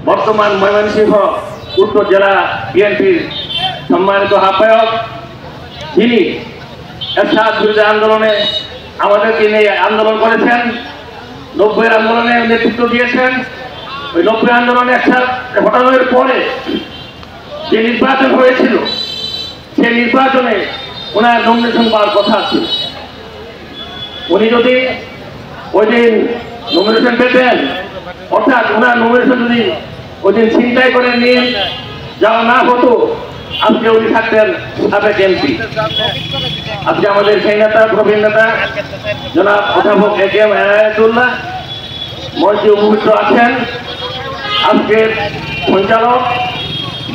বর্তমান ময়মনসিংহ উত্তর জেলা বিএনপির সম্মানিত আহ্বায়ক, যিনি এরশাদ বিরোধী আন্দোলনে আমাদেরকে নিয়ে আন্দোলন করেছেন, 90-এর আন্দোলনে নেতৃত্ব দিয়েছেন। ওই 90 আন্দোলনে এরশাদ হটানোর পরে যে নির্বাচন হয়েছিল, সেই নির্বাচনে ওনার নমিনেশন পাওয়ার কথা ছিল। উনি যদি ওই দিন নমিনেশন পেতেন, অর্থাৎ ওনার নমিনেশন যদি ওই দিন ছিনতাই করে নিয়ে যাওয়া না হতো, আজকে উনি থাকতেন সাবেক এমপি। আজকে আমাদের সেই নেতা, প্রবীণ নেতা জনাব অধ্যাপক এ.কে.এম. এনায়েতুল্লাহ মঞ্চে উপবিষ্ট আছেন। আজকের পরিচালক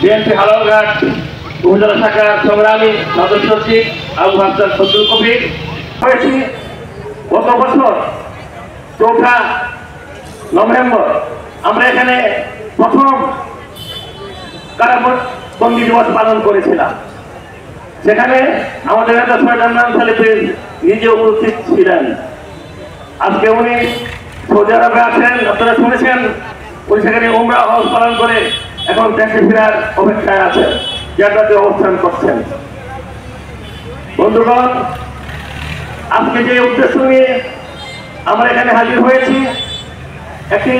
বিএনপি হালরঘাট উপজেলা শাখার সংগ্রামী সদস্য সচিব আবু হাসান ফজলুল কবির হয়েছি। গত বছর 4 নভেম্বর আমরা এখানে প্রথম কারাবন্দী দিবস পালন করেছিলাম। সেখানে আমাদের নেতা সৈয়দ আদনান সালেফি নিজে উপস্থিত ছিলেন। আজকে উনি সৌদি আরবে আছেন, আপনারা শুনেছেন। উনি সেখানে উমরা হজ পালন করে এখন দেশে ফেরার অপেক্ষায় আছেন, জেদ্দাতে অবস্থান করছেন। বন্ধুগণ, আজকে যে উদ্দেশ্য নিয়ে আমরা এখানে হাজির হয়েছি, একটি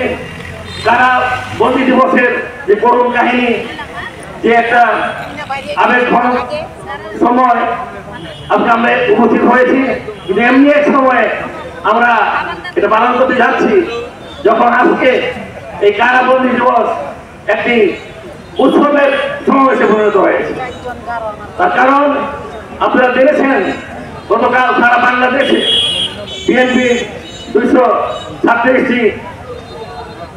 কারাবন্দী দিবসের যে করুণ কাহিনী, যে একটা আবেগঘন সময় আজকে আমরা উপস্থিত হয়েছি। কিন্তু এমনি এক সময়ে আমরা এটা পালন করতে যাচ্ছি, যখন আজকে এই কারাবন্দী দিবস একটি উৎসবের সমাবেশে পরিণত হয়েছে। তার কারণ আপনারা দেখেছেন, গতকাল সারা বাংলাদেশে বিএনপি 236টি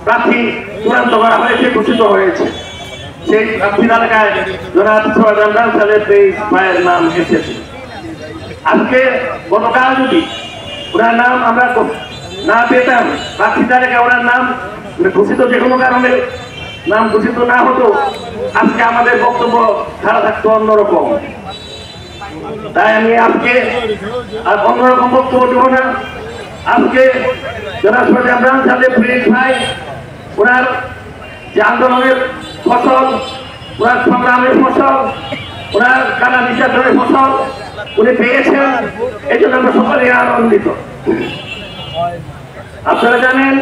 প্রার্থী চূড়ান্ত করা হয়েছে, ঘোষিত হয়েছে। সেই প্রার্থী তালিকায় জনাব সৈয়দ আদনান সালেফি ভাইয়ের নাম এসেছে। আজকে গতকাল যদি ওনার নাম আমরা না পেতাম, প্রার্থী তালিকায় ওনার নাম ঘোষিত যে কোনো কারণে নাম ঘোষিত না হতো, আজকে আমাদের বক্তব্য ধারা থাকতো অন্যরকম। তাই আমি আজকে আর অন্যরকম বক্তব্য দেব না। আজকে জনাব সৈয়দ আদনান সালেফি ভাই ওনার যে আন্দোলনের ফসল, ওনার সংগ্রামের ফসল, ওনার কারা নির্যাতনের ফসল উনি পেয়েছেন, এই জন্য আমরা সকলেই আনন্দিত। আপনারা জানেন,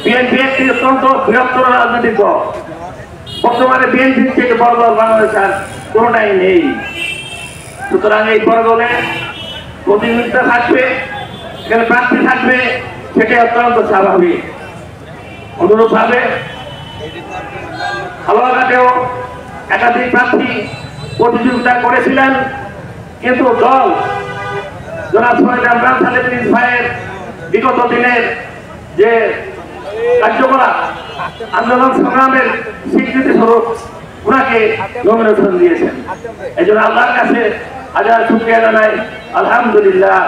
বিএনপি একটি অত্যন্ত বৃহত্তর রাজনৈতিক দল। বর্তমানে বিএনপির থেকে বড় দল বাংলাদেশের কোনোটাই নেই। সুতরাং এই বড় দলে প্রতিনিধিত্ব থাকবে, এখানে প্রার্থী থাকবে, সেটাই অত্যন্ত স্বাভাবিক। অনুরূপভাবে হালুয়াঘাটেও একাধিক প্রার্থী প্রতিযোগিতা করেছিলেন, কিন্তু দল জনাব সৈয়দ আদনান সালেফি ভাইয়ের বিগত দিনের যে কার্যকলাপ, আন্দোলন সংগ্রামের স্বীকৃতি স্বরূপ ওনাকে নমিনেশন দিয়েছেন। এই জন্য আল্লাহর কাছে হাজার শুকরিয়া জানাই, আলহামদুলিল্লাহ।